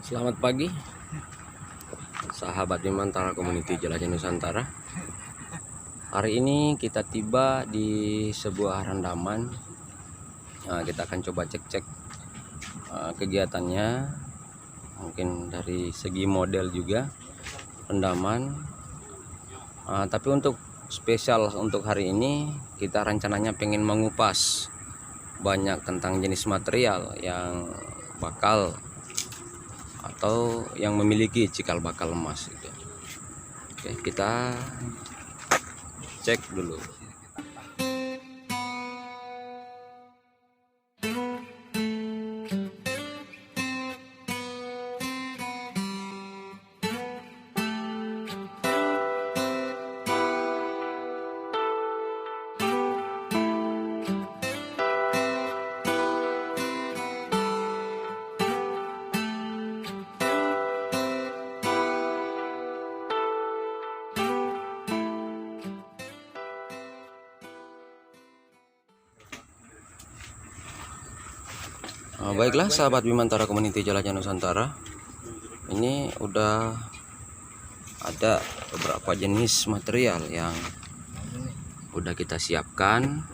Selamat pagi, sahabat Bimantara Community Jelajah Nusantara. Hari ini kita tiba di sebuah rendaman. Kita akan coba cek-cek kegiatannya, mungkin dari segi model juga rendaman. Tapi untuk spesial untuk hari ini, kita rencananya pengen mengupas banyak tentang jenis material yang bakal atau yang memiliki cikal bakal emas gitu. Oke, kita cek dulu. Baiklah sahabat Bimantara Community Jelajah Nusantara, ini udah ada beberapa jenis material yang udah kita siapkan.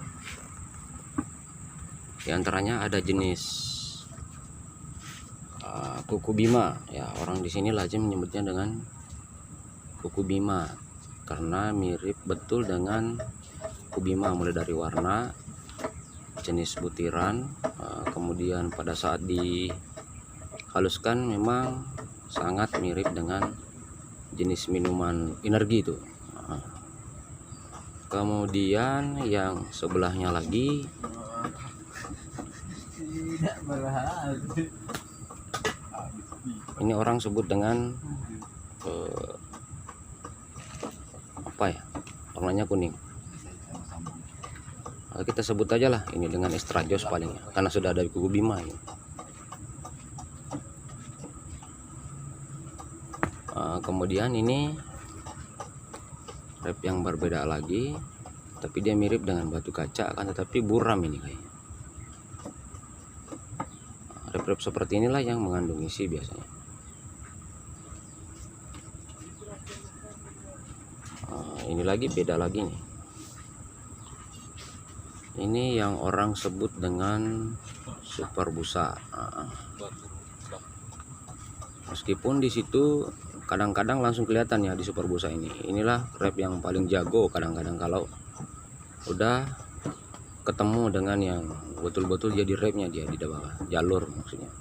Di antaranya ada jenis kuku bima, ya orang di sini lazim menyebutnya dengan kuku bima karena mirip betul dengan kuku bima, mulai dari warna, jenis butiran, kemudian pada saat dihaluskan memang sangat mirip dengan jenis minuman energi itu. Kemudian yang sebelahnya lagi ini orang sebut dengan apa ya, warnanya kuning. Kita sebut aja lah ini dengan estrajos paling ya, karena sudah ada kuku bima ini. Kemudian ini rep yang berbeda lagi, tapi dia mirip dengan batu kaca kan, tetapi buram ini kayaknya. Rep-rep seperti inilah yang mengandung isi biasanya. Ini lagi beda lagi nih. Ini yang orang sebut dengan super busa. Meskipun di situ kadang-kadang langsung kelihatan ya di super busa ini. Inilah rep yang paling jago kadang-kadang kalau udah ketemu dengan yang betul-betul jadi repnya, dia di bawah jalur maksudnya.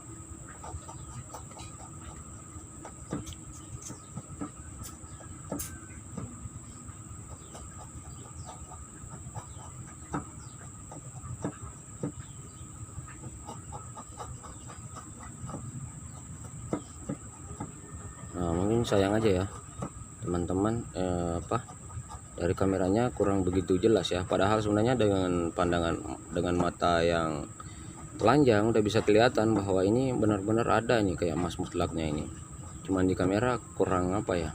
Mungkin sayang aja ya teman-teman, dari kameranya kurang begitu jelas ya, padahal sebenarnya dengan pandangan, dengan mata yang telanjang udah bisa kelihatan bahwa ini benar-benar ada nih kayak emas mutlaknya ini. Cuman di kamera kurang apa ya,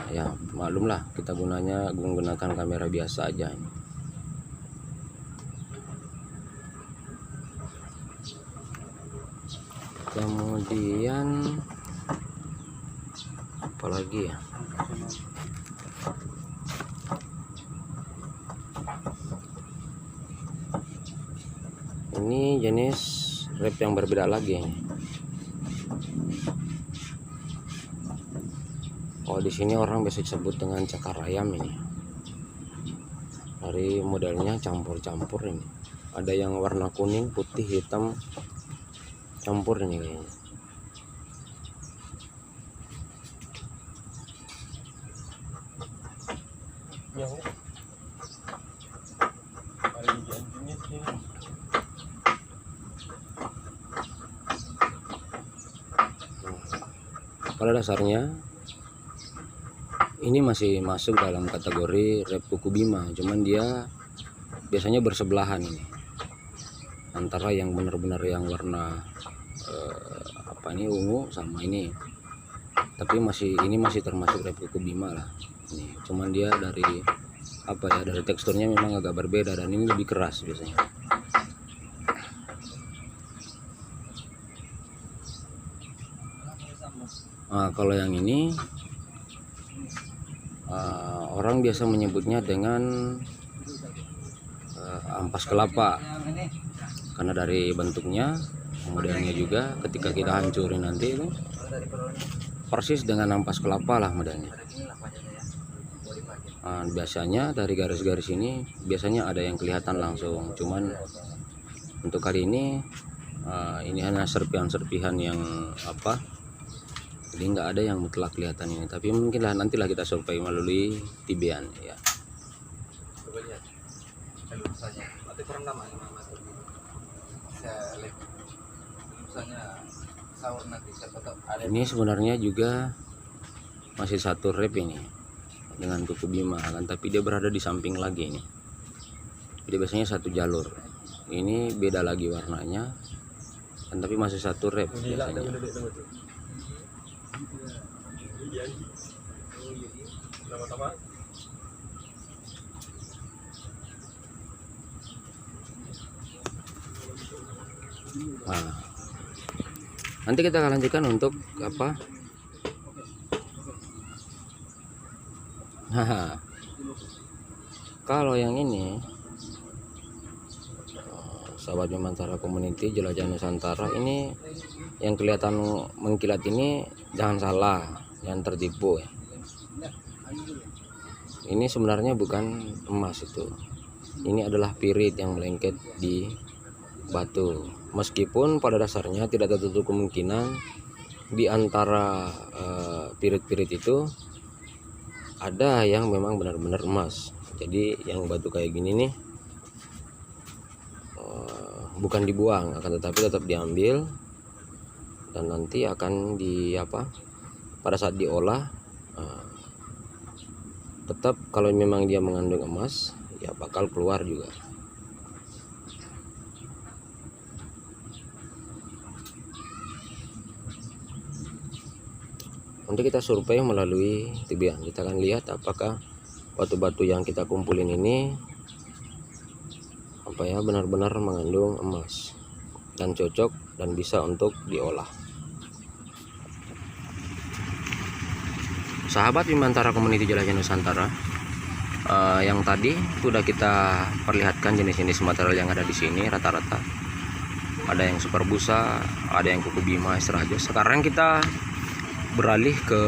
ya maklum lah, kita menggunakan kamera biasa aja ini. Kemudian apalagi ya, ini jenis rep yang berbeda lagi. Oh, di sini orang biasa disebut dengan cakar ayam ini. Dari modelnya campur-campur ini. Ada yang warna kuning, putih, hitam, campur ini kayaknya. Pada dasarnya ini masih masuk dalam kategori rep kuku bima, cuman dia biasanya bersebelahan ini antara yang benar-benar yang warna ungu sama ini. Tapi ini masih termasuk rep kuku bima lah ini, cuman dia dari dari teksturnya memang agak berbeda dan ini lebih keras biasanya. Kalau yang ini orang biasa menyebutnya dengan ampas kelapa, karena dari bentuknya, modelnya juga ketika kita hancurin nanti itu persis dengan ampas kelapa lah modelnya. Biasanya dari garis-garis ini biasanya ada yang kelihatan langsung, cuman untuk kali ini hanya serpihan-serpihan yang jadi nggak ada yang mutlak kelihatan ini, tapi mungkin lah nantilah kita survei melalui tibian ya. Coba lihat lurusannya, berarti kurang lama ya Mas. Saya lihat lurusannya sahur nanti, siapa tahu ada. Ini sebenarnya juga masih satu rep ini dengan kuku bima kan, tapi dia berada di samping lagi ini. Jadi biasanya satu jalur. Ini beda lagi warnanya kan, tapi masih satu rep biasanya. Nah, nanti kita akan lanjutkan untuk apa? Kalau yang ini sahabat Bimantara Community Jelajah Nusantara, ini yang kelihatan mengkilat ini jangan salah, jangan tertipu ya. Ini sebenarnya bukan emas itu. Ini adalah pirit yang melengket di batu. Meskipun pada dasarnya tidak tertutup kemungkinan di antara pirit-pirit itu ada yang memang benar-benar emas. Jadi yang batu kayak gini nih bukan dibuang, akan tetapi tetap diambil dan nanti akan pada saat diolah tetap kalau memang dia mengandung emas ya bakal keluar juga. Nanti kita survei melalui tibian, kita akan lihat apakah batu-batu yang kita kumpulin ini benar-benar mengandung emas dan cocok dan bisa untuk diolah. Sahabat Bimantara Community Jelajah Nusantara, yang tadi sudah kita perlihatkan jenis-jenis material yang ada di sini rata-rata. Ada yang super busa, ada yang kuku bima Seraja. Sekarang kita beralih ke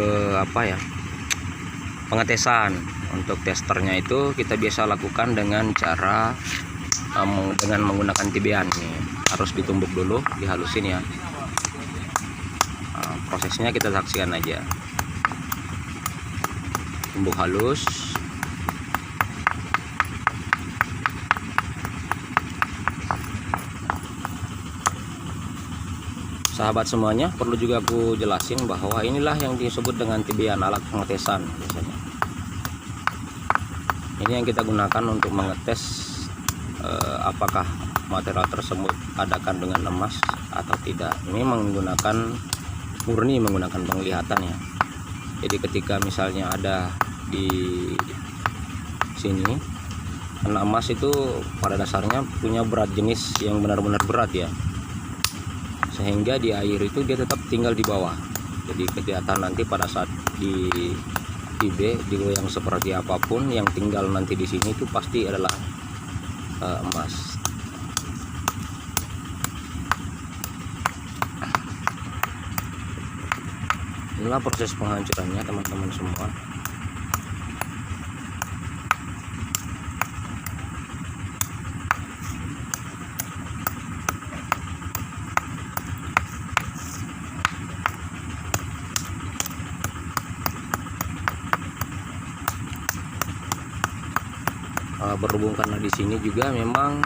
pengetesan. Untuk testernya itu kita biasa lakukan dengan cara dengan menggunakan tibian nih. Harus ditumbuk dulu, dihalusin ya. Prosesnya kita saksikan aja. Tumbuk halus. Sahabat semuanya, perlu juga aku jelasin bahwa inilah yang disebut dengan tibian, alat pengetesan biasanya. Ini yang kita gunakan untuk mengetes apakah material tersebut ada kandungan emas atau tidak. Ini murni menggunakan penglihatan ya. Jadi ketika misalnya ada di sini, karena emas itu pada dasarnya punya berat jenis yang benar-benar berat ya, sehingga di air itu dia tetap tinggal di bawah. Jadi kelihatan nanti pada saat di digoyang seperti apapun, yang tinggal nanti di sini itu pasti adalah emas. Inilah proses penghancurannya teman-teman semua. Berhubung karena di sini juga memang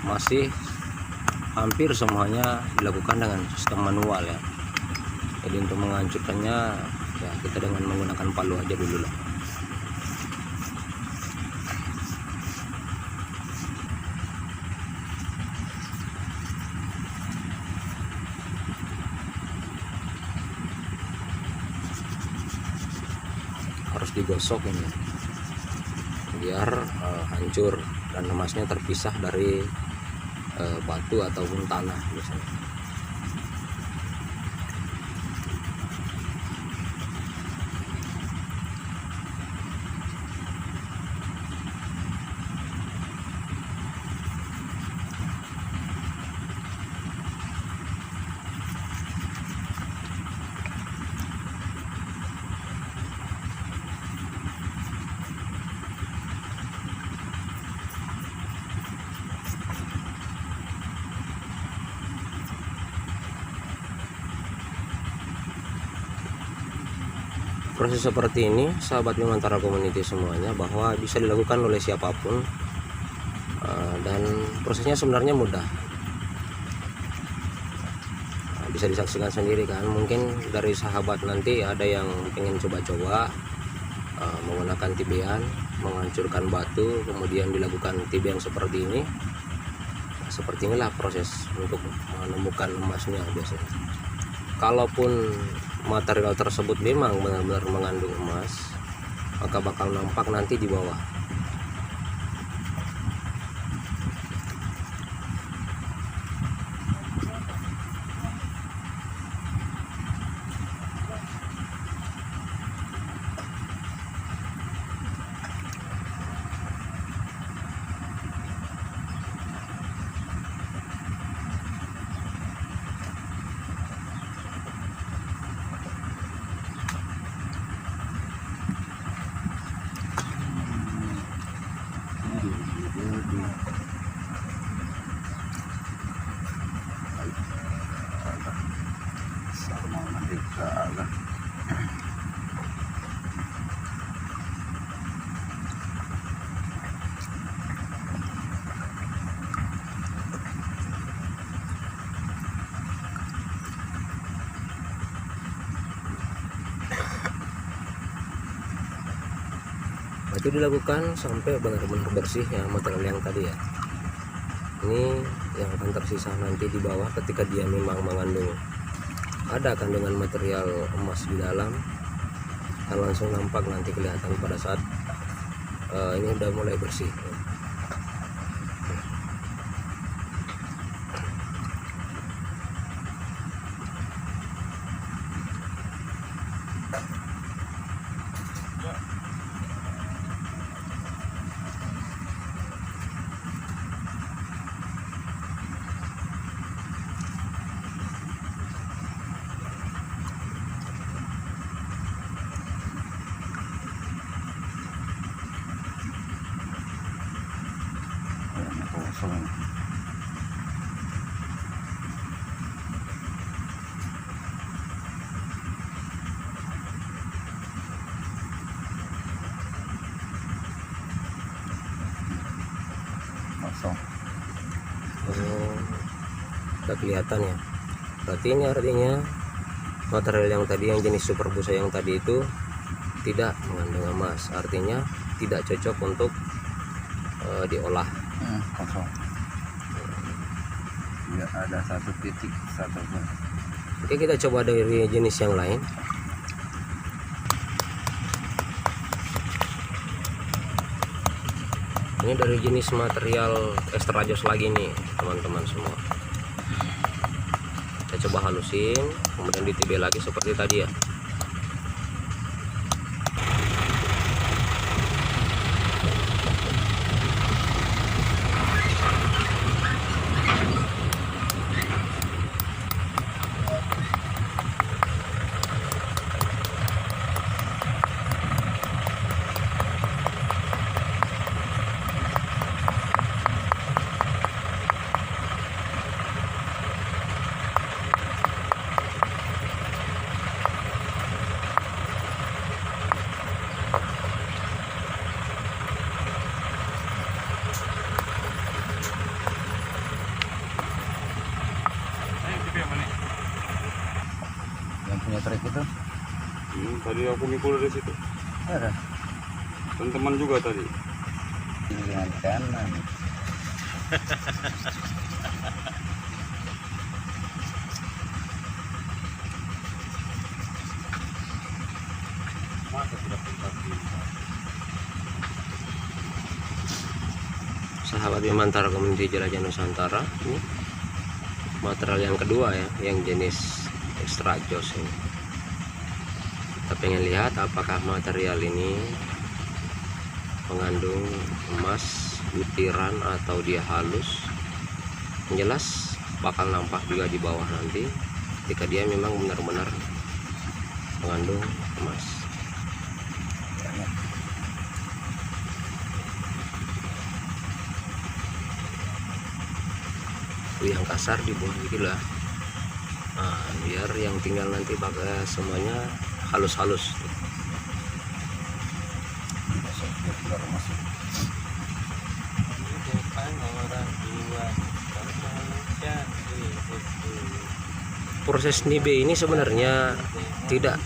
masih hampir semuanya dilakukan dengan sistem manual ya. Jadi untuk menghancurkannya ya kita dengan menggunakan palu aja dulu lah. Harus digosok ini biar hancur dan emasnya terpisah dari batu ataupun tanah biasanya. proses seperti ini sahabat Bimantara Community semuanya, bahwa bisa dilakukan oleh siapapun, dan prosesnya sebenarnya mudah. Bisa disaksikan sendiri kan, mungkin dari sahabat nanti ada yang ingin coba-coba menggunakan tibean, menghancurkan batu, kemudian dilakukan tibean seperti ini. Nah, seperti inilah proses untuk menemukan emasnya biasanya. Kalaupun material tersebut memang benar-benar mengandung emas, maka bakal nampak nanti di bawah. Itu dilakukan sampai benar-benar bersih ya material yang tadi ya. Ini yang akan tersisa nanti di bawah ketika dia memang mengandung, ada kandungan material emas di dalam, akan langsung nampak nanti kelihatan pada saat ini udah mulai bersih. Udah kelihatan ya. Berarti ini artinya material yang tadi, yang jenis super busa yang tadi itu tidak mengandung emas, artinya tidak cocok untuk diolah. Kosong. Tidak ada satu titik satupun. Oke, kita coba dari jenis yang lain. Ini dari jenis material extra jos lagi nih teman-teman semua. Kita coba halusin, kemudian ditibel lagi seperti tadi ya. Yang punya trek itu Tadi aku mikul dari situ. ada Dan teman juga tadi. dengan kanan. Sahabat Bimantara Community Jelajah Nusantara, ini material yang kedua ya, yang jenis extra jos ini. Kita pengen lihat apakah material ini mengandung emas butiran atau dia halus. Yang jelas bakal nampak juga di bawah nanti ketika dia memang benar-benar mengandung emas. Yang kasar dibuang gitu lah. Nah, biar yang tinggal nanti bakal semuanya halus-halus. keluar masuk. Proses nibe ini sebenarnya tidak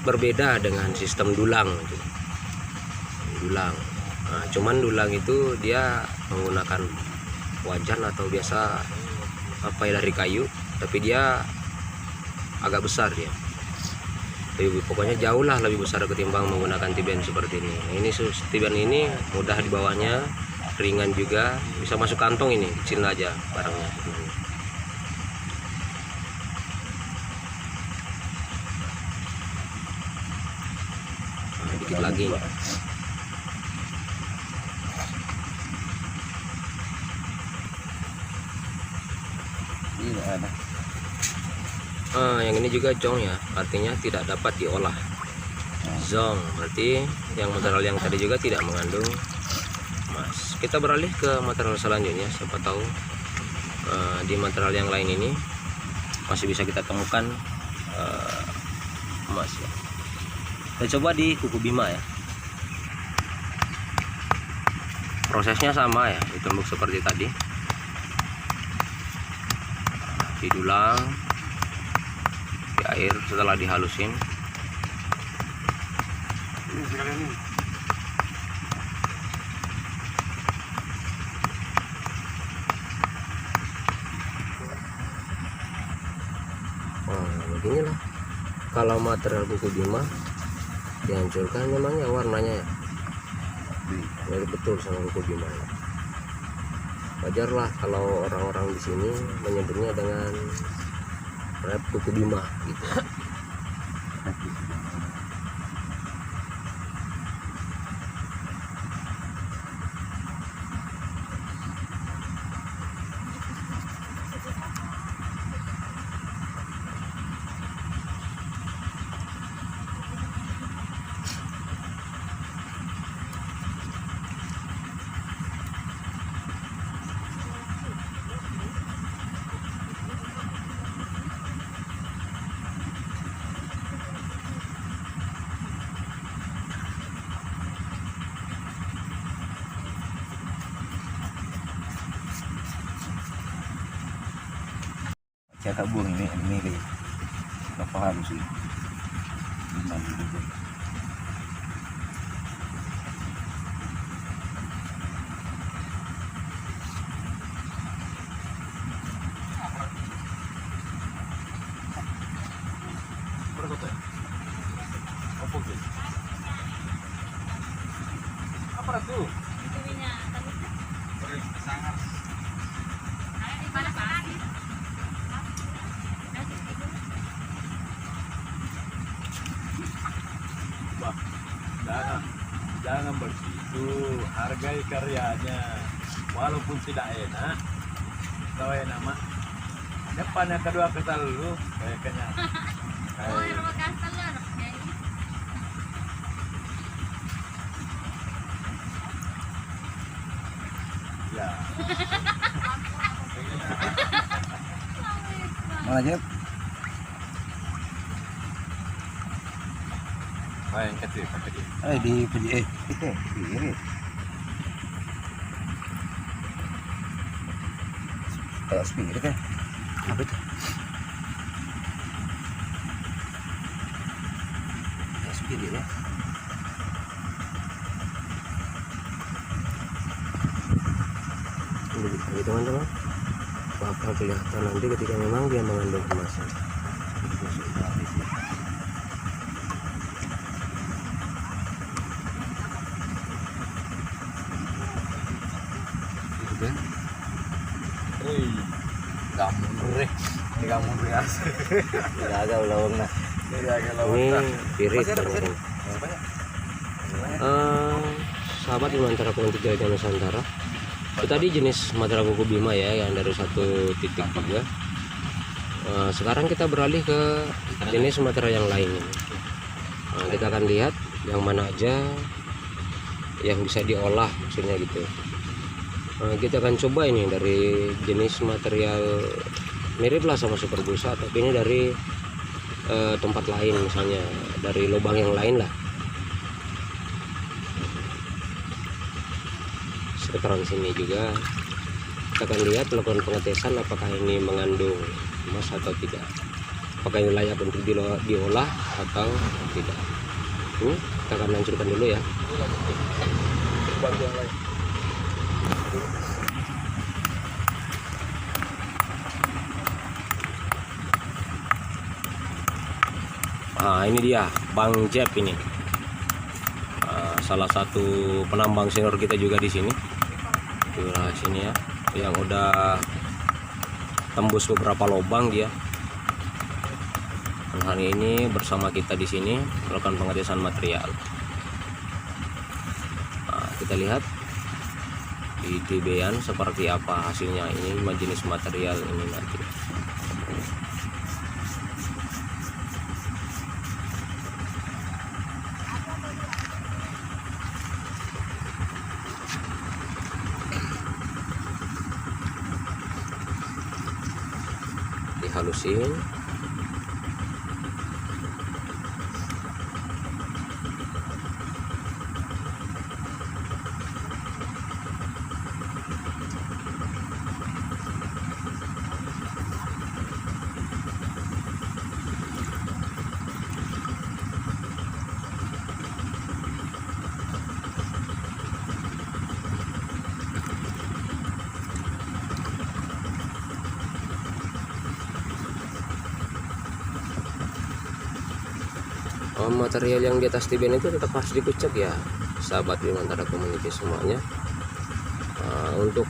berbeda dengan sistem dulang gitu. Dulang. Nah, cuman dulang itu dia menggunakan wajan atau biasa apa ya, dari kayu, tapi dia agak besar ya. Pokoknya jauh lah lebih besar ketimbang menggunakan tiben seperti ini. Nah, ini tiben ini mudah dibawanya, ringan juga, bisa masuk kantong ini, kecil aja barangnya. Nah, dikit lagi. Ini ada. Yang ini juga jong ya, artinya tidak dapat diolah. Zong berarti yang material yang tadi juga tidak mengandung emas. Kita beralih ke material selanjutnya. Siapa tahu di material yang lain ini masih bisa kita temukan emas ya. Kita coba di kuku bima ya. Prosesnya sama ya, ditumbuk seperti tadi, didulang di air setelah dihalusin. Ini sekalian ini. Beginilah kalau material kuku bima dihancurkan, memangnya warnanya ya mirip betul sama kuku bima ya. Wajarlah kalau orang-orang di sini menyebutnya dengan rep kuku bima gitu. Saya tak buang ini deh. Tak paham sih. Gimana gitu. Apa tuh? Jangan begitu, hargai karyanya. Walaupun tidak enak, tahu enak mah. Depan yang kedua kesal dulu, kayaknya. Ya. Mana Jep? Yang kecil tadi. Di itu kiri. Kayak spirit kan? Apa itu? Spirit ya. Ini teman-teman, bakal kelihatan nanti ketika memang dia mengandung kemasan. Gamun asli. Tidak ada lawang nah. Ini pirit banyak. Sahabat Bimantara Politik Jalan Nusantara, itu tadi jenis material kuku bima ya, yang dari satu titik juga. Sekarang kita beralih ke jenis material yang lain. Kita akan lihat yang mana aja yang bisa diolah, maksudnya gitu. Kita akan coba ini dari jenis material mirip lah sama super busa, tapi ini dari tempat lain, misalnya dari lubang yang lain lah. putaran sini juga kita akan lihat melakukan pengetesan apakah ini mengandung emas atau tidak, apakah ini layak untuk diolah atau tidak. Kita akan hancurkan dulu ya. Nah, ini dia Bang Jeb ini. Salah satu penambang senior kita juga di sini. Nah, sini ya, yang udah tembus beberapa lubang dia. Dan hari ini bersama kita di sini melakukan pengetesan material. Nah, kita lihat di TBN seperti apa hasilnya. Ini jenis material ini nanti. Dihalusin. Material yang di atas TBN itu tetap harus dikucek ya, sahabat Bimantara Community semuanya, untuk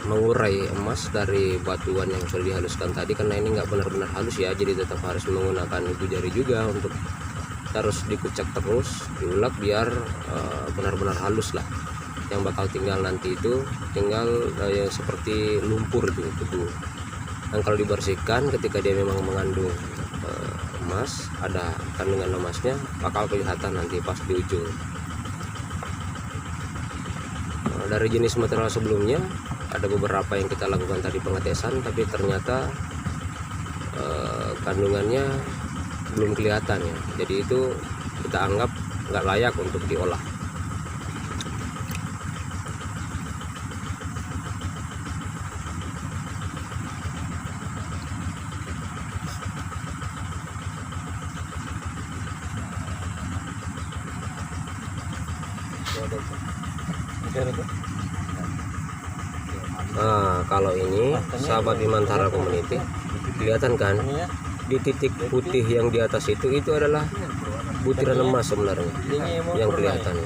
mengurai emas dari batuan yang sudah dihaluskan tadi, karena ini nggak benar-benar halus ya, jadi tetap harus menggunakan ibu jari juga untuk terus dikucek terus, diulek biar benar-benar halus lah. Yang bakal tinggal nanti itu tinggal yang seperti lumpur itu tebu. Dan kalau dibersihkan ketika dia memang mengandung emas, ada kandungan emasnya, bakal kelihatan nanti pas di ujung. Dari jenis material sebelumnya ada beberapa yang kita lakukan tadi pengetesan, tapi ternyata kandungannya belum kelihatan ya, jadi itu kita anggap nggak layak untuk diolah. Nah, kalau ini sahabat Bimantara Community, kelihatan kan di titik putih yang di atas itu adalah butiran emas sebenarnya yang kelihatan.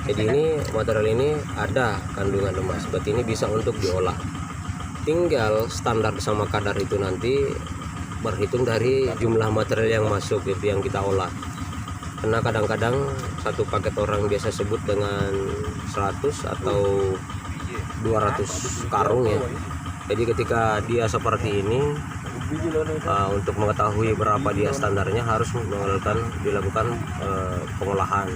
Jadi ini material ini ada kandungan emas, berarti ini bisa untuk diolah. Tinggal standar sama kadar itu nanti berhitung dari jumlah material yang masuk itu yang kita olah. Karena kadang-kadang satu paket orang biasa sebut dengan 100 atau 200 karung ya. Jadi ketika dia seperti ini, untuk mengetahui berapa dia standarnya harus dilakukan pengolahan.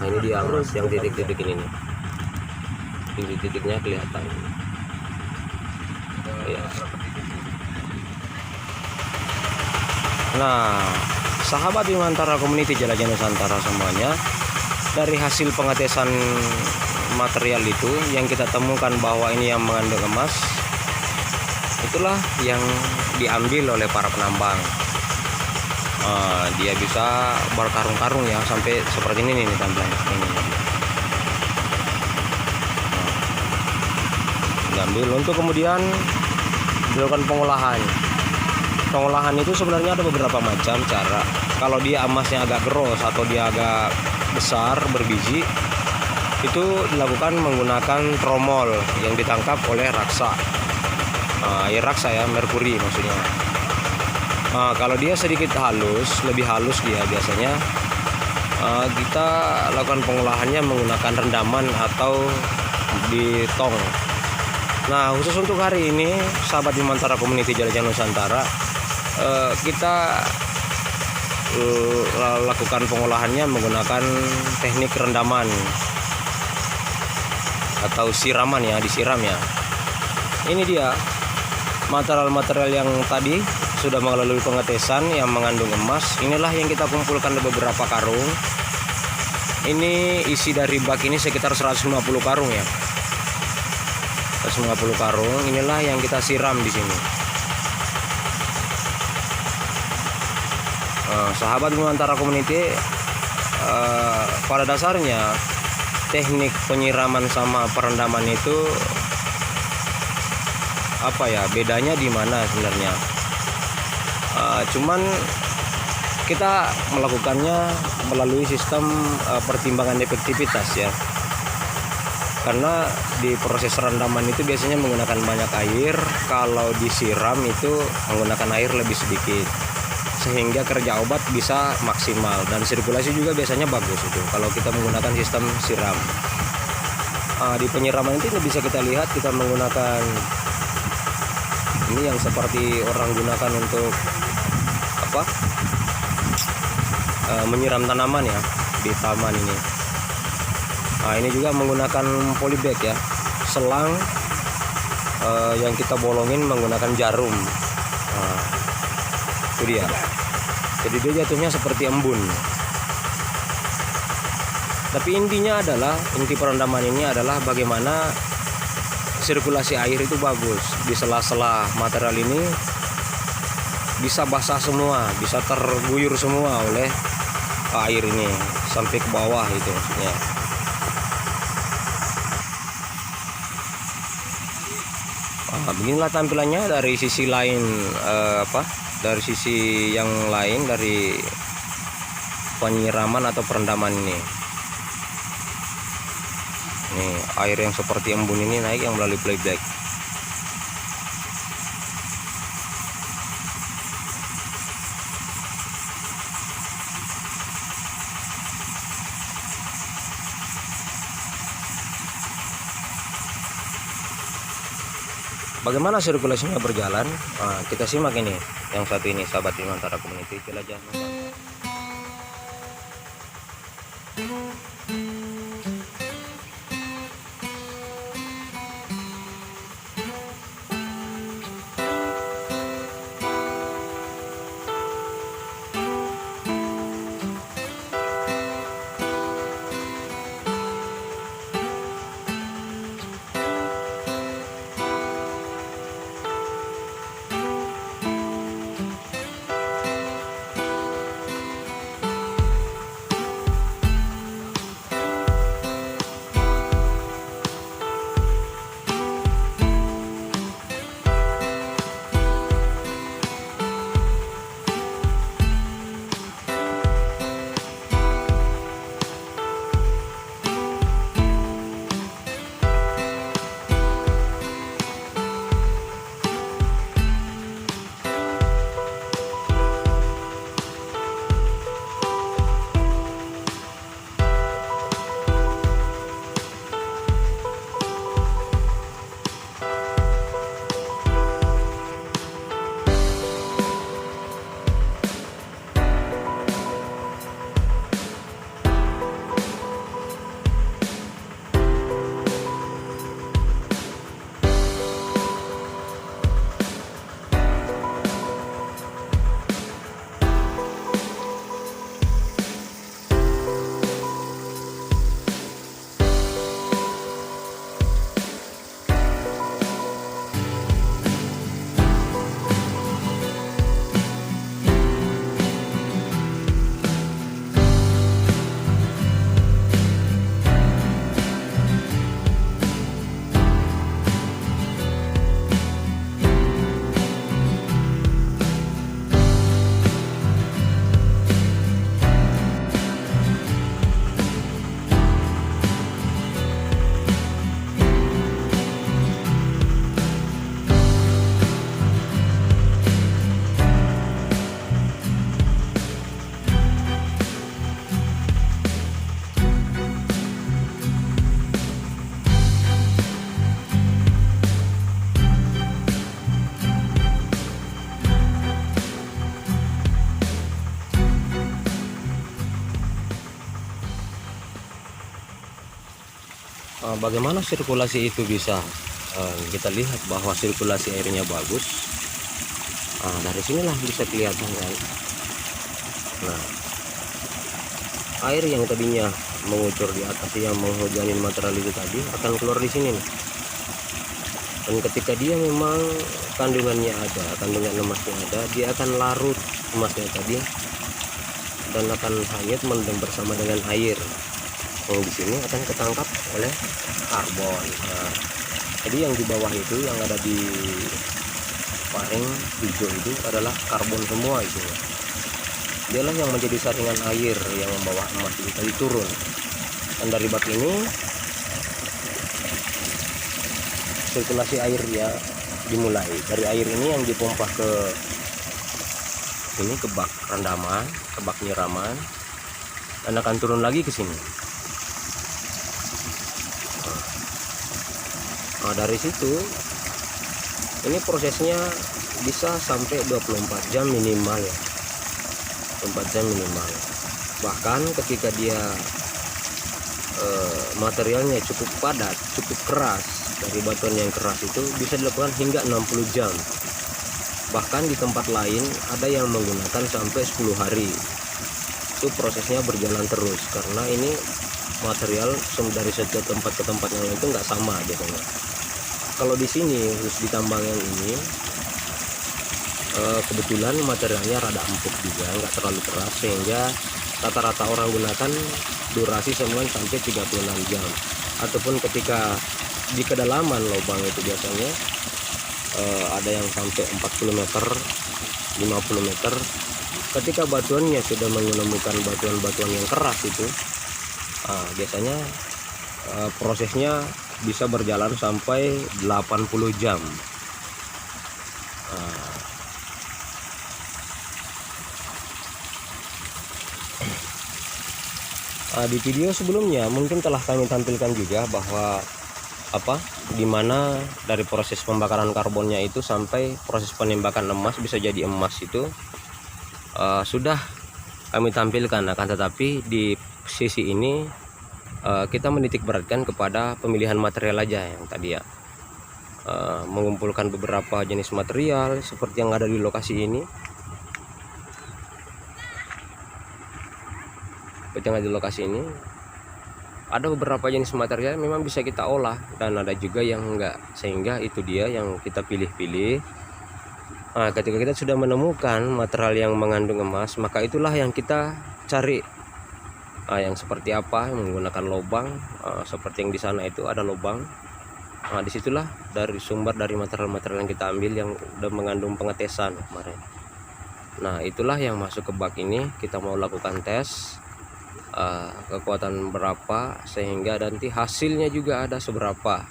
Nah, ini dia mas yang titik-titik ini nih. Titik-titiknya kelihatan ya. Nah, sahabat Bimantara Community Jelajah Nusantara semuanya, dari hasil pengetesan material itu yang kita temukan bahwa ini yang mengandung emas, itulah yang diambil oleh para penambang. Dia bisa berkarung-karung ya, sampai seperti ini nih tampilannya. Ini diambil untuk kemudian dilakukan pengolahan. Pengolahan itu sebenarnya ada beberapa macam cara. Kalau dia emasnya agak keras atau dia agak besar berbiji, itu dilakukan menggunakan tromol yang ditangkap oleh raksa, air raksa ya, merkuri maksudnya. Kalau dia sedikit halus, lebih halus dia biasanya, kita lakukan pengolahannya menggunakan rendaman atau di tong. Nah, khusus untuk hari ini sahabat Bimantara Community Jelajah Nusantara, kita lakukan pengolahannya menggunakan teknik rendaman atau siraman ya, disiram ya. Ini dia material-material yang tadi sudah melalui pengetesan yang mengandung emas. Inilah yang kita kumpulkan di beberapa karung ini isi dari bak ini sekitar 150 karung ya. 150 karung inilah yang kita siram di sini. Sahabat Nuantara Community, pada dasarnya teknik penyiraman sama perendaman itu apa ya, bedanya di mana sebenarnya? Cuman kita melakukannya melalui sistem pertimbangan efektivitas ya. Karena di proses rendaman itu biasanya menggunakan banyak air, kalau disiram itu menggunakan air lebih sedikit, sehingga kerja obat bisa maksimal dan sirkulasi juga biasanya bagus itu kalau kita menggunakan sistem siram. Di penyiraman itu bisa kita lihat kita menggunakan ini yang seperti orang gunakan untuk apa, menyiram tanaman ya di taman ini. Ini juga menggunakan polybag ya, selang yang kita bolongin menggunakan jarum. Itu dia, jadi dia jatuhnya seperti embun. Tapi intinya adalah, inti perendaman ini adalah bagaimana sirkulasi air itu bagus di sela-sela material ini, bisa basah semua, bisa terguyur semua oleh air ini sampai ke bawah itu maksudnya. Beginilah tampilannya dari sisi lain, dari sisi yang lain dari penyiraman atau perendaman ini. Nih, air yang seperti embun ini naik yang melalui playback. Bagaimana sirkulasinya berjalan? Kita simak ini, yang satu ini, sahabat Nuantara Community, jelajah Nusantara. Bagaimana sirkulasi itu bisa kita lihat bahwa sirkulasi airnya bagus. Dari sinilah bisa kelihatan guys. Nah, air yang tadinya mengucur di atas yang menghujanin material itu tadi akan keluar di sini nih. Dan ketika dia memang kandungannya ada, kandungan emasnya ada, dia akan larut emasnya tadi dan akan hanyut mendem bersama dengan air. Yang di sini akan ketangkap oleh karbon. Nah, jadi yang di bawah itu yang ada di paring hijau itu adalah karbon semua itu. Dialah yang menjadi saringan air yang membawa emas itu tadi turun. Dan dari bak ini sirkulasi air ya dimulai. Dari air ini yang dipompa ke ini, ke bak rendaman, ke bak nyiraman, dan akan turun lagi ke sini. Nah, dari situ ini prosesnya bisa sampai 24 jam minimal ya, 24 jam minimal. Bahkan ketika dia materialnya cukup padat, cukup keras, dari batuan yang keras itu bisa dilakukan hingga 60 jam. Bahkan di tempat lain ada yang menggunakan sampai 10 hari. Itu prosesnya berjalan terus karena ini material dari setiap tempat ke tempat yang lain itu nggak sama biasanya. Kalau di sini khusus di tambang yang ini kebetulan materialnya rada empuk juga, nggak terlalu keras, sehingga rata-rata orang gunakan durasi semua sampai 36 jam. Ataupun ketika di kedalaman lubang itu biasanya ada yang sampai 40 meter, 50 meter. Ketika batuannya sudah menemukan batuan-batuan yang keras itu, biasanya prosesnya bisa berjalan sampai 80 jam. Di video sebelumnya mungkin telah kami tampilkan juga bahwa dimana dari proses pembakaran karbonnya itu sampai proses penembakan emas bisa jadi emas itu sudah kami tampilkan. Akan tetapi di sisi ini kita menitik beratkan kepada pemilihan material aja yang tadi ya, mengumpulkan beberapa jenis material seperti yang ada di lokasi ini. Seperti yang ada di lokasi ini ada beberapa jenis material yang memang bisa kita olah dan ada juga yang enggak, sehingga itu dia yang kita pilih-pilih. Nah, ketika kita sudah menemukan material yang mengandung emas, maka itulah yang kita cari. Yang seperti apa, yang menggunakan lubang seperti yang di sana itu ada lubang. Disitulah dari sumber dari material-material yang kita ambil yang udah mengandung pengetesan kemarin. Nah, itulah yang masuk ke bak ini. Kita mau lakukan tes kekuatan berapa, sehingga nanti hasilnya juga ada seberapa.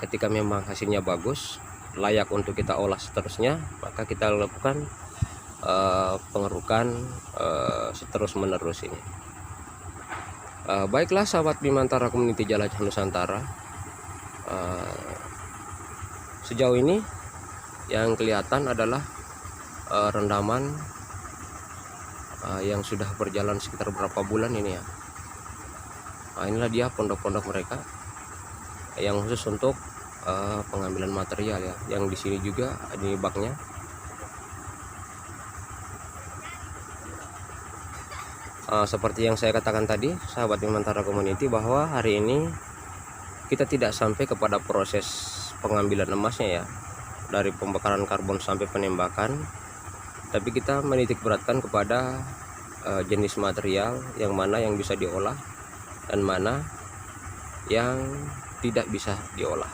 Ketika memang hasilnya bagus, layak untuk kita olah seterusnya, maka kita lakukan pengerukan seterus menerus ini. Baiklah sahabat Bimantara Community Jelajah Nusantara, sejauh ini yang kelihatan adalah rendaman yang sudah berjalan sekitar berapa bulan ini ya. Inilah dia pondok-pondok mereka yang khusus untuk pengambilan material ya. Yang di sini juga ada baknya. Seperti yang saya katakan tadi, sahabat Bimantara Community, bahwa hari ini kita tidak sampai kepada proses pengambilan emasnya ya, dari pembakaran karbon sampai penembakan, tapi kita menitik beratkan kepada jenis material yang mana yang bisa diolah dan mana yang tidak bisa diolah.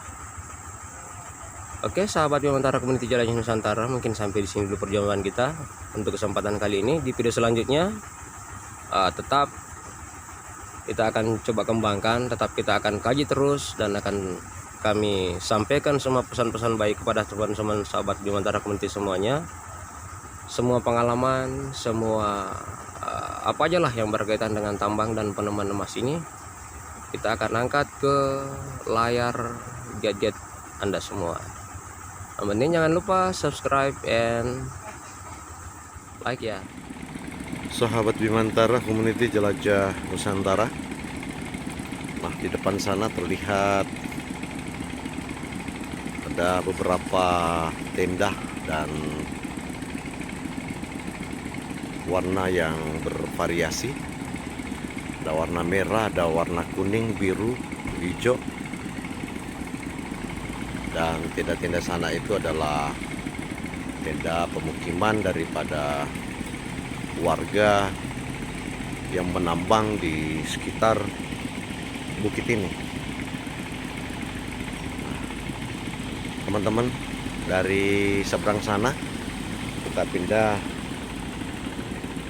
Oke sahabat Bimantara Community Jelajah Nusantara, mungkin sampai di sini dulu perjumpaan kita untuk kesempatan kali ini. Di video selanjutnya tetap kita akan coba kembangkan, tetap kita akan kaji terus, dan akan kami sampaikan semua pesan-pesan baik kepada teman-teman sahabat Bimantara Community semuanya. Semua pengalaman, semua apa aja lah yang berkaitan dengan tambang dan penemuan emas ini, kita akan angkat ke layar gadget Anda semua. Yang penting jangan lupa subscribe and like ya. Sahabat Bimantara Community Jelajah Nusantara, nah di depan sana terlihat ada beberapa tenda dan warna yang bervariasi. Ada warna merah, ada warna kuning, biru, hijau. Dan tenda-tenda sana itu adalah tenda pemukiman daripada warga yang menambang di sekitar bukit ini. Teman-teman, dari seberang sana kita pindah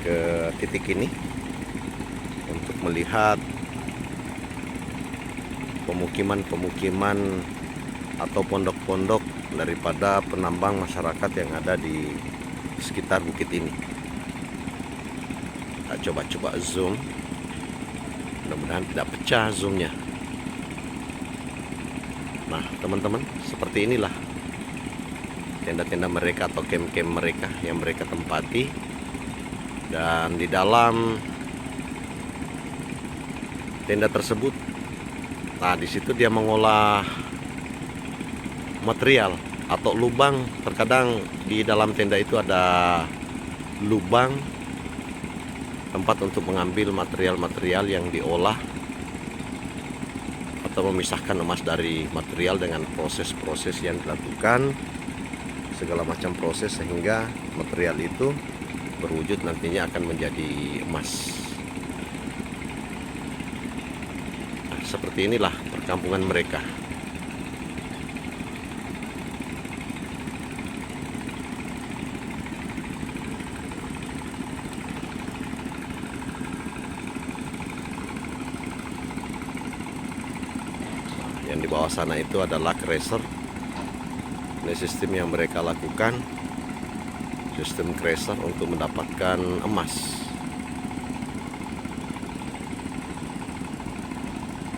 ke titik ini untuk melihat pemukiman-pemukiman atau pondok-pondok daripada penambang masyarakat yang ada di sekitar bukit ini. Kita coba zoom, mudah-mudahan tidak pecah zoomnya. Nah teman-teman, seperti inilah tenda-tenda mereka atau camp-camp mereka yang mereka tempati. Dan di dalam tenda tersebut, nah di situ dia mengolah material atau lubang. Terkadang di dalam tenda itu ada lubang tempat untuk mengambil material-material yang diolah atau memisahkan emas dari material dengan proses-proses yang dilakukan, segala macam proses sehingga material itu berwujud nantinya akan menjadi emas. Nah, seperti inilah perkampungan mereka. Yang di bawah sana itu adalah crusher. Ini sistem yang mereka lakukan, sistem crusher untuk mendapatkan emas.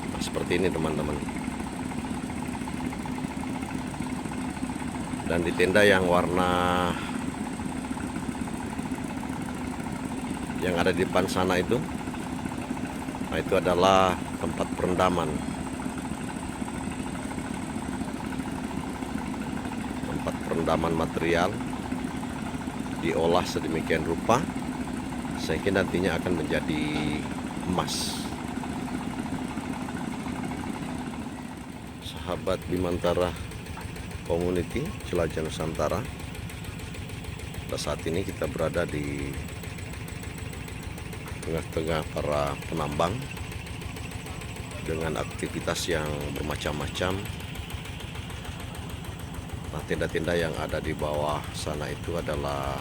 Nah, seperti ini teman-teman. Dan di tenda yang warna yang ada di depan sana itu, nah itu adalah tempat perendaman. Tempat perendaman material diolah sedemikian rupa sehingga nantinya akan menjadi emas. Sahabat Bimantara Community Jelajah Nusantara, pada saat ini kita berada di tengah-tengah para penambang dengan aktivitas yang bermacam-macam. Nah, tenda-tenda yang ada di bawah sana itu adalah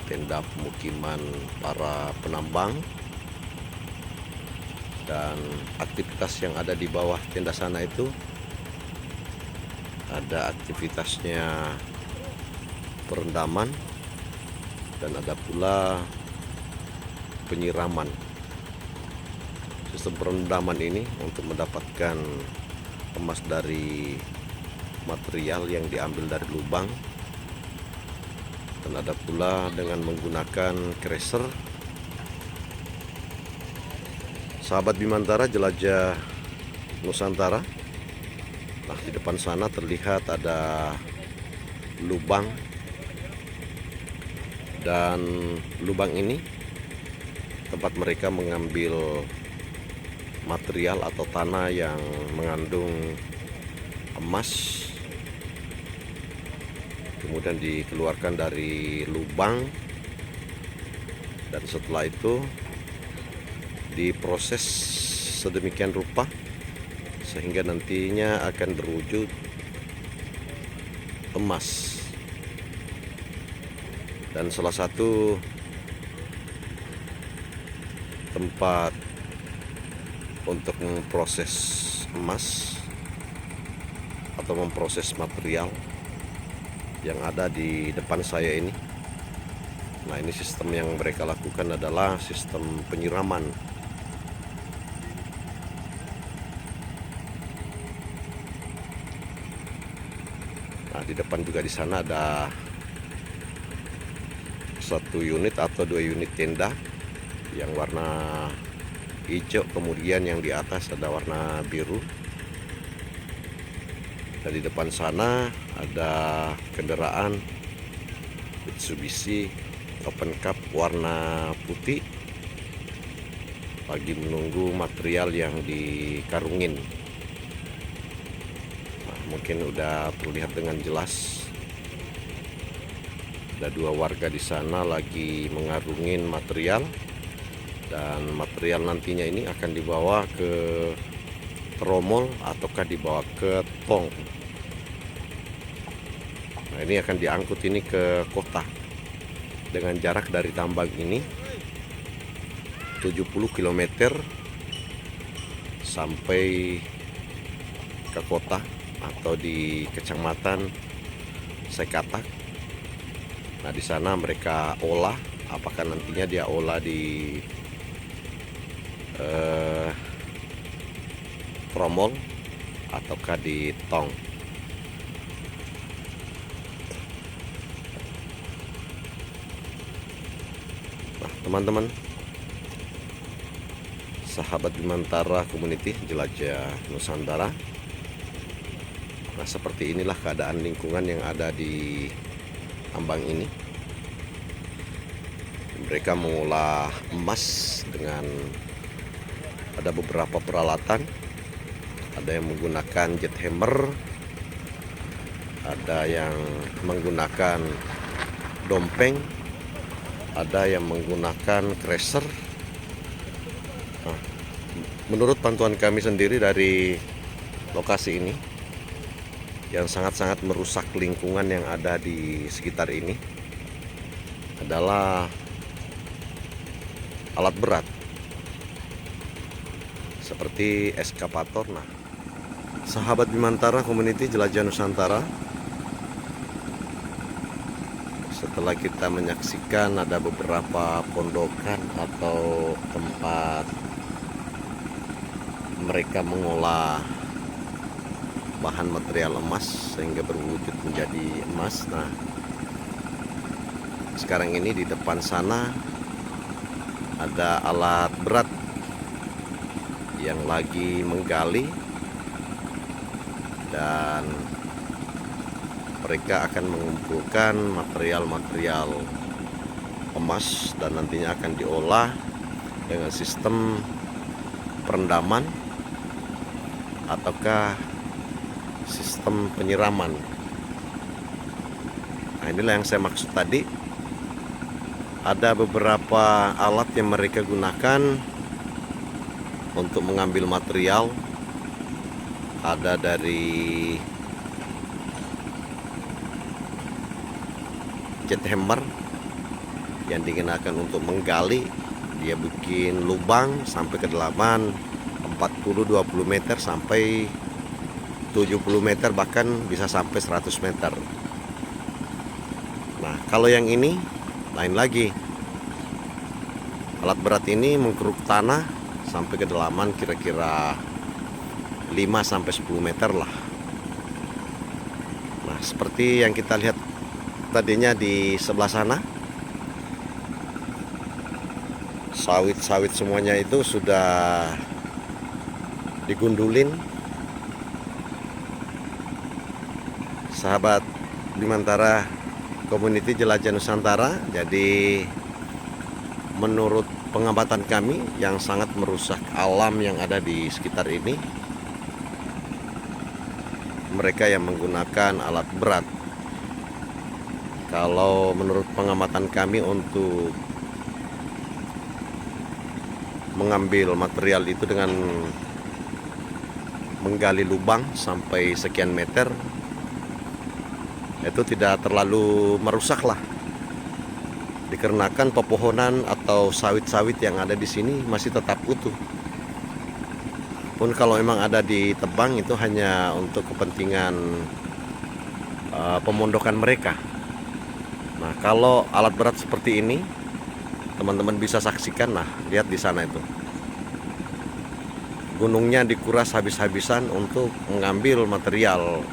tenda pemukiman para penambang, dan aktivitas yang ada di bawah tenda sana itu ada aktivitasnya perendaman dan ada pula penyiraman. Sistem perendaman ini untuk mendapatkan emas dari material yang diambil dari lubang, dan ada pula dengan menggunakan crusher. Sahabat Bimantara Jelajah Nusantara, nah di depan sana terlihat ada lubang, dan lubang ini tempat mereka mengambil material atau tanah yang mengandung emas, kemudian dikeluarkan dari lubang, dan setelah itu diproses sedemikian rupa sehingga nantinya akan berwujud emas. Dan salah satu tempat untuk memproses emas atau memproses material yang ada di depan saya ini. Nah, ini sistem yang mereka lakukan adalah sistem penyiraman. Nah, di depan juga di sana ada satu unit atau 2 unit tenda yang warna hijau, kemudian yang di atas ada warna biru. Dan di depan sana ada kendaraan Mitsubishi Open Cup warna putih. lagi menunggu material yang dikarungin. Nah, mungkin udah terlihat dengan jelas ada 2 warga di sana lagi mengarungin material, dan material nantinya ini akan dibawa ke tromol ataukah dibawa ke tong. Nah, ini akan diangkut ini ke kota dengan jarak dari tambang ini 70 km sampai ke kota atau di Kecamatan Sekatak. Nah, di sana mereka olah, apakah nantinya dia olah di tromol ataukah di tong. Nah, teman-teman, sahabat Bimantara Community Jelajah Nusantara, nah seperti inilah keadaan lingkungan yang ada di tambang ini. Mereka mengolah emas dengan ada beberapa peralatan, ada yang menggunakan jet hammer, ada yang menggunakan dompeng, ada yang menggunakan crusher. Nah, menurut pantauan kami sendiri dari lokasi ini yang sangat-sangat merusak lingkungan yang ada di sekitar ini adalah alat berat seperti eskavator. Nah, sahabat Bimantara Community Jelajah Nusantara, setelah kita menyaksikan ada beberapa pondokan atau tempat mereka mengolah bahan material emas sehingga berwujud menjadi emas. Nah, sekarang ini di depan sana ada alat berat yang lagi menggali, dan mereka akan mengumpulkan material-material emas dan nantinya akan diolah dengan sistem perendaman ataukah sistem penyiraman. Nah, inilah yang saya maksud tadi. Ada beberapa alat yang mereka gunakan untuk mengambil material. Ada dari jet hammer yang digunakan untuk menggali, dia bikin lubang sampai kedalaman 40-20 meter sampai 70 meter, bahkan bisa sampai 100 meter. Nah, kalau yang ini lain lagi. Alat berat ini mengkeruk tanah sampai kedalaman kira-kira 5-10 meter lah. Nah, seperti yang kita lihat tadinya di sebelah sana, sawit-sawit semuanya itu sudah digundulin. Sahabat Bimantara Community Jelajah Nusantara, jadi menurut pengamatan kami yang sangat merusak alam yang ada di sekitar ini, mereka yang menggunakan alat berat. Kalau menurut pengamatan kami untuk mengambil material itu dengan menggali lubang sampai sekian meter, itu tidak terlalu merusak lah, dikarenakan pepohonan atau sawit-sawit yang ada di sini masih tetap utuh. Pun kalau memang ada ditebang, itu hanya untuk kepentingan pemondokan mereka. Nah, kalau alat berat seperti ini, teman-teman bisa saksikan. Nah, lihat di sana itu, gunungnya dikuras habis-habisan untuk mengambil material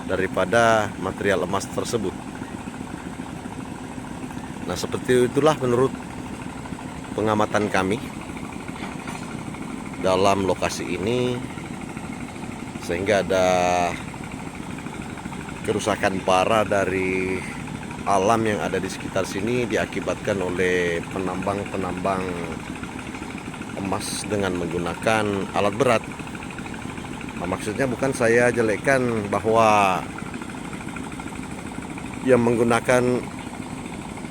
daripada material emas tersebut. Nah, seperti itulah menurut pengamatan kami dalam lokasi ini, sehingga ada kerusakan parah dari alam yang ada di sekitar sini diakibatkan oleh penambang-penambang emas dengan menggunakan alat berat. Nah, maksudnya bukan saya jelekkan bahwa yang menggunakan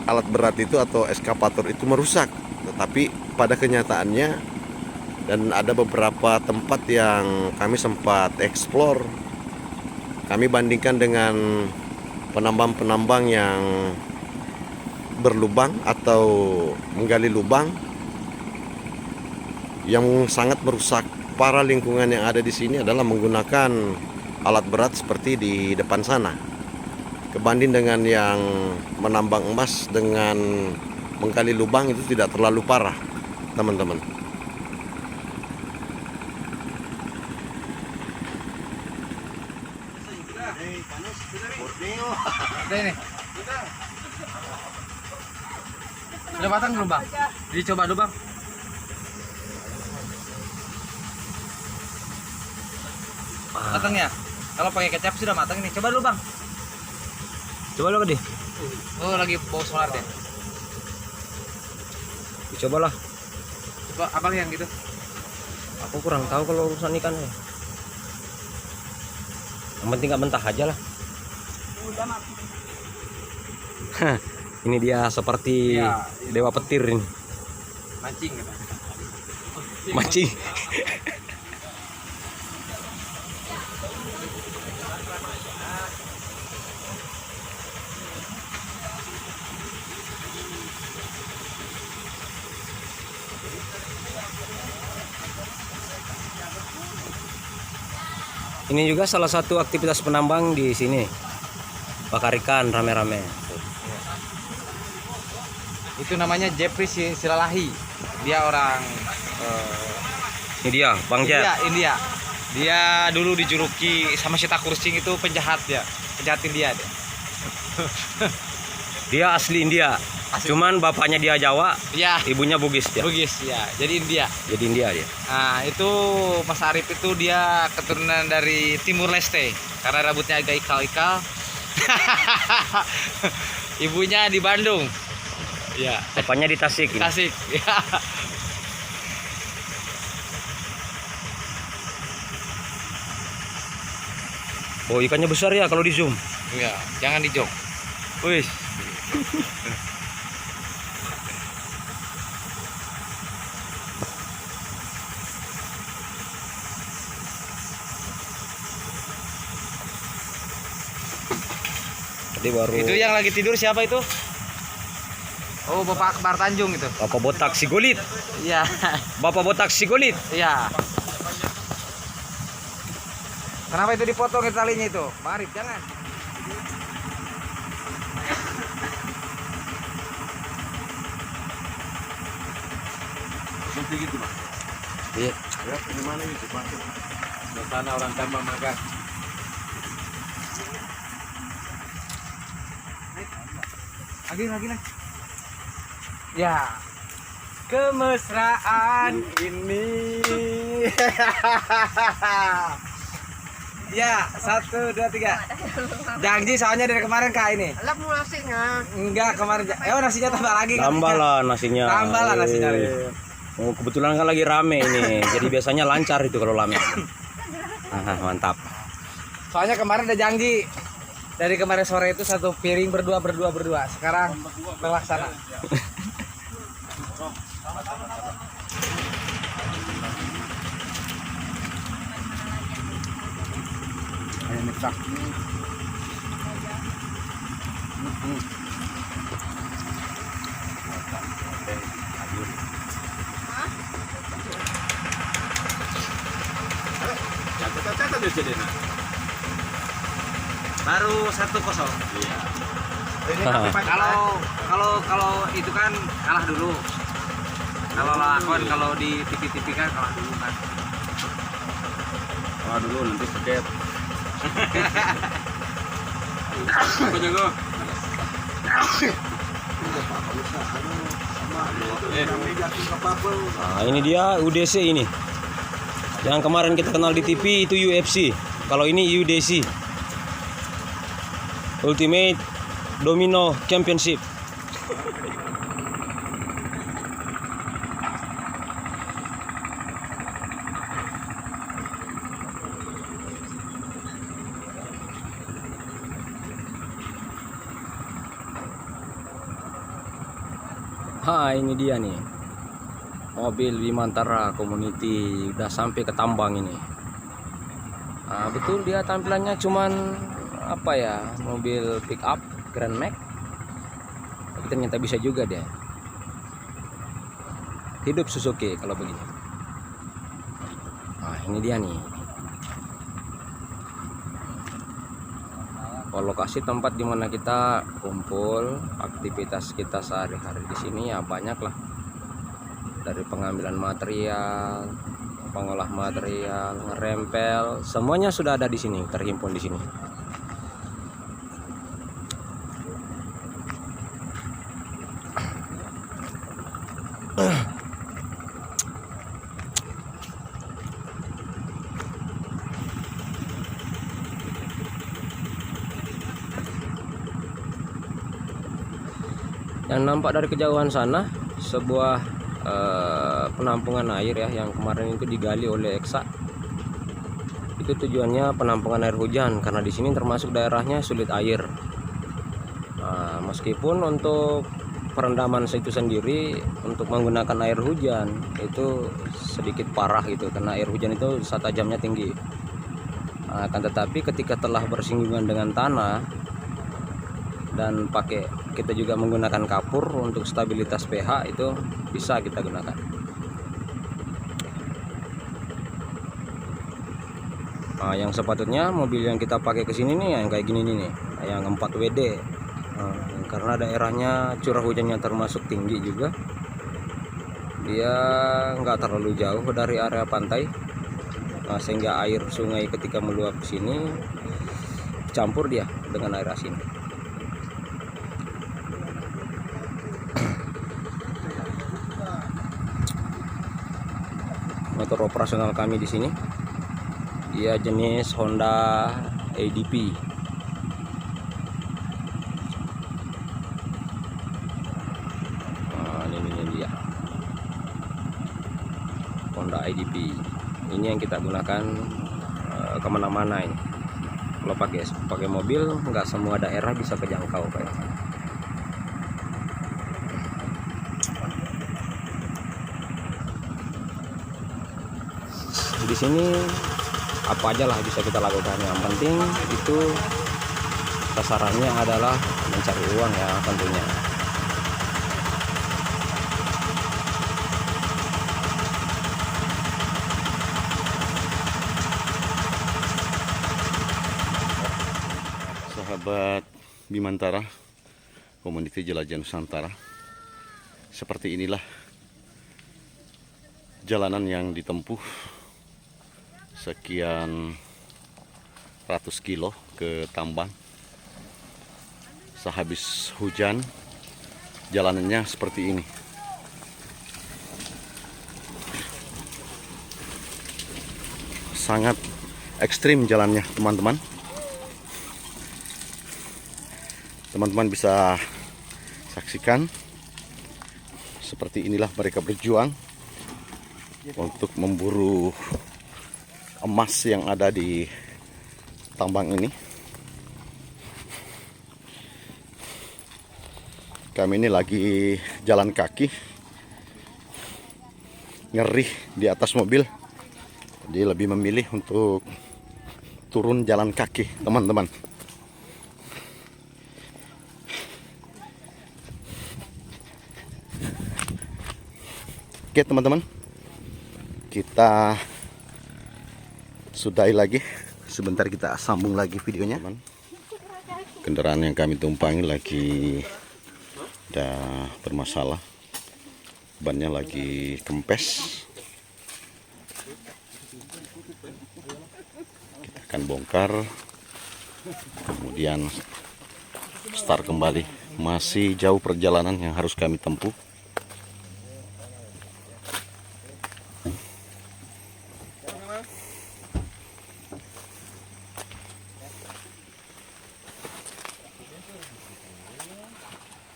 alat berat itu atau eskavator itu merusak, tetapi pada kenyataannya, dan ada beberapa tempat yang kami sempat eksplor, kami bandingkan dengan penambang-penambang yang berlubang atau menggali lubang yang sangat merusak para lingkungan yang ada di sini adalah menggunakan alat berat seperti di depan sana. Kebanding dengan yang menambang emas dengan menggali lubang itu tidak terlalu parah, teman-teman. Udah ini. Udah matang belum bang? Dicoba dulu bang. Matang ya? Kalau pakai kecap sudah matang ini. Coba dulu bang. Coba lo deh. Oh lagi bau solar deh. Dicobalah. Coba abang yang gitu. Aku kurang tahu kalau urusan ikan ya. Yang penting nggak mentah aja lah. Ini dia seperti Ya, dewa petir ini. Mancing gitu. Mancing. Ini juga salah satu aktivitas penambang di sini. Bakar ikan rame-rame. Itu namanya Jeffrey Silalahi. Dia orang Ini dia, Bang Jet. India. Dia dulu dijuluki sama Sita Kursing itu penjahat ya. Penjahat India dia. Dia asli India. Asli. Cuman bapaknya dia Jawa, Ya, ibunya Bugis dia. Bugis ya. Jadi India. Jadi India dia. Nah, itu Mas Arif itu dia keturunan dari Timur Leste karena rambutnya agak ikal-ikal. Ibunya di Bandung. Ya, Bapaknya di Tasik. Ini. Tasik. Ya. Oh, ikannya besar ya kalau di zoom. Ya, jangan dijok. Wih. Tadi baru Itu yang lagi tidur siapa itu? Oh, Bapak Akbar Tanjung itu. Bapak botak Sigolit. Iya. Bapak botak Sigolit. Iya. Kenapa itu dipotong talinya itu? Mari, jangan. Seperti gitu, Pak. Iya. Ya, gimana itu, Pak? Suasana orang tambah makan. Lagi. Ya. Kemesraan ini. Ya, 1, 2, 3. Janji soalnya dari kemarin Kak ini. Lap mau nasinya. Enggak, kemarin. Nasinya tambah lagi. Tambah lah nasinya. Tambah lah nasinya. Oh, kebetulan kan lagi rame ini. Jadi biasanya lancar itu kalau rame. Mantap. Soalnya kemarin ada janji. Dari kemarin sore itu 1 piring berdua. Sekarang terlaksana. Baru 1-0. Kalau itu kan kalah dulu. Kalau lakon kalau di TV kan kalah dulu kan. Kalah dulu nanti seget. Apa jago? Nah, ini dia UDC ini. Yang kemarin kita kenal di TV itu UFC. Kalau ini UDC. Ultimate Domino Championship. Ini dia nih, mobil Bimantara Community udah sampai ke tambang ini. Betul, dia tampilannya cuman apa ya, mobil pick up Grand Max, tapi ternyata bisa juga dia. Hidup Suzuki kalau begini. Ini dia nih, lokasi tempat dimana kita kumpul, aktivitas kita sehari-hari di sini ya banyak lah, dari pengambilan material, pengolah material, ngerempel, semuanya sudah ada di sini, terhimpun di sini. Yang nampak dari kejauhan sana sebuah penampungan air ya, yang kemarin itu digali oleh Eksa. Itu tujuannya penampungan air hujan, karena di sini termasuk daerahnya sulit air. Meskipun untuk perendaman itu sendiri untuk menggunakan air hujan itu sedikit parah gitu, karena air hujan itu saat tajamnya tinggi. Akan tetapi ketika telah bersinggungan dengan tanah dan kita juga menggunakan kapur untuk stabilitas pH, itu bisa kita gunakan. Yang sepatutnya mobil yang kita pakai ke sini nih yang kayak gini nih, yang 4 WD. Karena daerahnya curah hujannya termasuk tinggi juga, dia nggak terlalu jauh dari area pantai, sehingga air sungai ketika meluap ke sini campur dia dengan air asin. Motor operasional kami di sini dia jenis Honda ADP. Ini dia Honda ADP. Ini yang kita gunakan kemana-mana ini. Kalau pakai mobil, nggak semua daerah bisa kejangkau kayak. Di sini apa aja lah bisa kita lakukan, yang penting itu sasarannya adalah mencari uang ya tentunya. Sahabat Bimantara Community Jelajah Nusantara, seperti inilah jalanan yang ditempuh sekian ratus kilo ke tambang. Sehabis hujan jalanannya seperti ini. Sangat ekstrim jalannya teman-teman. Teman-teman bisa saksikan seperti inilah mereka berjuang untuk memburu emas yang ada di tambang ini. Kami ini lagi jalan kaki, ngeri di atas mobil, jadi lebih memilih untuk turun jalan kaki teman-teman. Oke teman-teman, kita sudahi lagi, sebentar kita sambung lagi videonya. Kendaraan yang kami tumpangi lagi udah bermasalah, bannya lagi kempes. Kita akan bongkar, kemudian start kembali. Masih jauh perjalanan yang harus kami tempuh.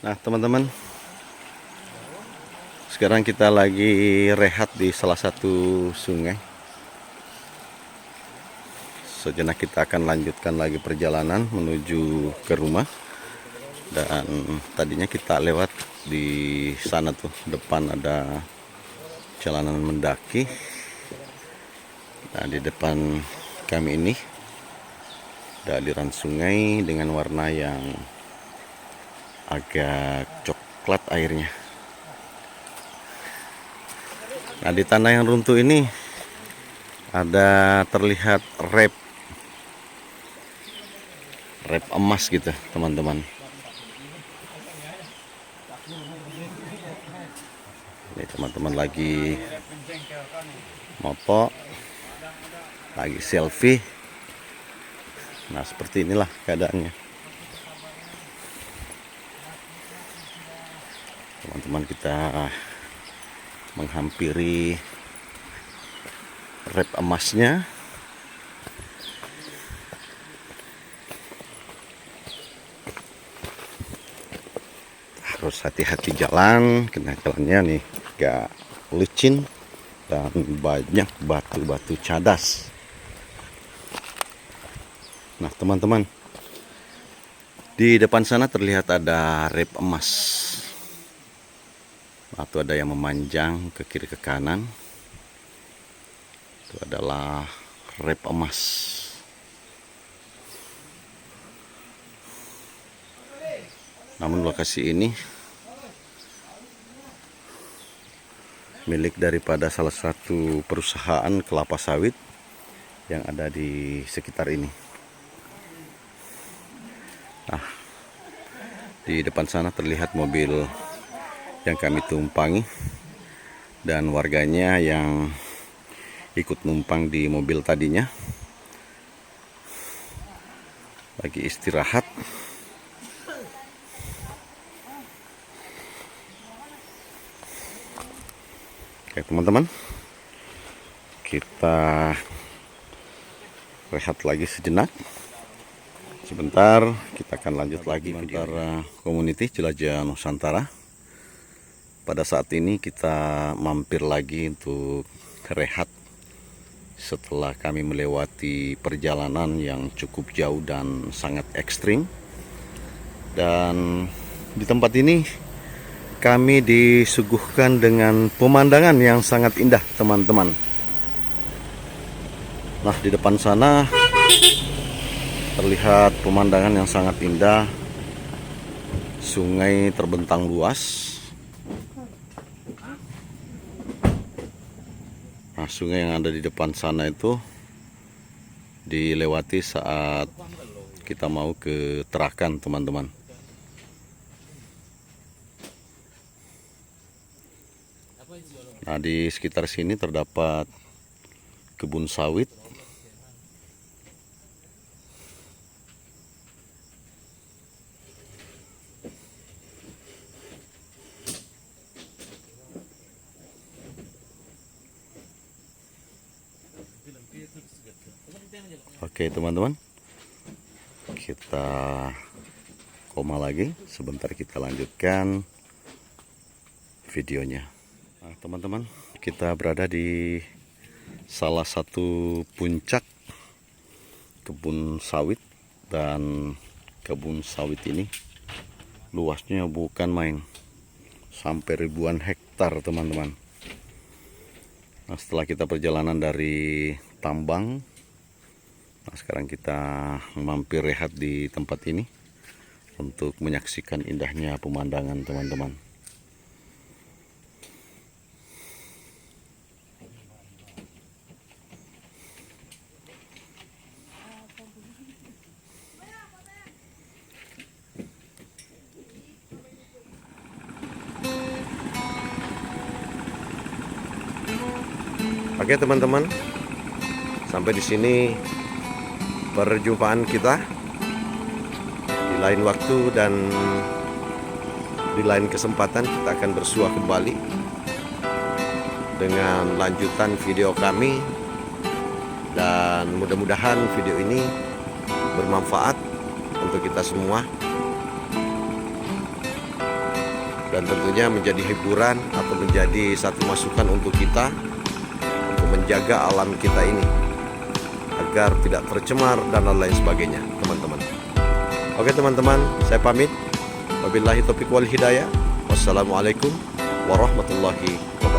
Nah teman-teman, sekarang kita lagi rehat di salah satu sungai. Sejenak kita akan lanjutkan lagi perjalanan menuju ke rumah. Dan tadinya kita lewat di sana tuh depan ada jalanan mendaki. Nah, di depan kami ini ada aliran sungai dengan warna yang agak coklat airnya. Nah, di tanah yang runtuh ini ada terlihat rep emas gitu teman-teman. Ini teman-teman lagi moto, lagi selfie. Nah, seperti inilah keadaannya. Teman-teman, kita menghampiri rep emasnya. Harus hati-hati jalan, karena jalannya nih agak licin dan banyak batu-batu cadas. Nah, teman-teman, di depan sana terlihat ada rep emas. Atau ada yang memanjang ke kiri ke kanan. Itu adalah rep emas. Namun lokasi ini milik daripada salah satu perusahaan kelapa sawit yang ada di sekitar ini. Nah, di depan sana terlihat mobil yang kami tumpangi dan warganya yang ikut numpang di mobil tadinya lagi istirahat. Oke teman-teman, kita rehat lagi sejenak. Sebentar kita akan lanjut lagi antara community Jelajah Nusantara. Pada saat ini kita mampir lagi untuk rehat setelah kami melewati perjalanan yang cukup jauh dan sangat ekstrim. Dan di tempat ini kami disuguhkan dengan pemandangan yang sangat indah teman-teman. Nah, di depan sana terlihat pemandangan yang sangat indah. Sungai terbentang luas. Nah, sungai yang ada di depan sana itu dilewati saat kita mau ke Terakan teman-teman. Nah, di sekitar sini terdapat kebun sawit. Oke teman-teman, kita koma lagi. Sebentar kita lanjutkan videonya. Nah, teman-teman, kita berada di salah satu puncak kebun sawit, dan kebun sawit ini luasnya bukan main, sampai ribuan hektar teman-teman. Nah, setelah kita perjalanan dari tambang, nah sekarang kita mampir rehat di tempat ini untuk menyaksikan indahnya pemandangan teman-teman. Oke teman-teman, sampai di sini perjumpaan kita. Di lain waktu dan di lain kesempatan kita akan bersua kembali dengan lanjutan video kami, dan mudah-mudahan video ini bermanfaat untuk kita semua dan tentunya menjadi hiburan atau menjadi satu masukan untuk kita menjaga alam kita ini agar tidak tercemar dan lain sebagainya teman-teman. Oke teman-teman, saya pamit. Wabillahi taufiq wal hidayah. Wassalamualaikum warahmatullahi wabarakatuh.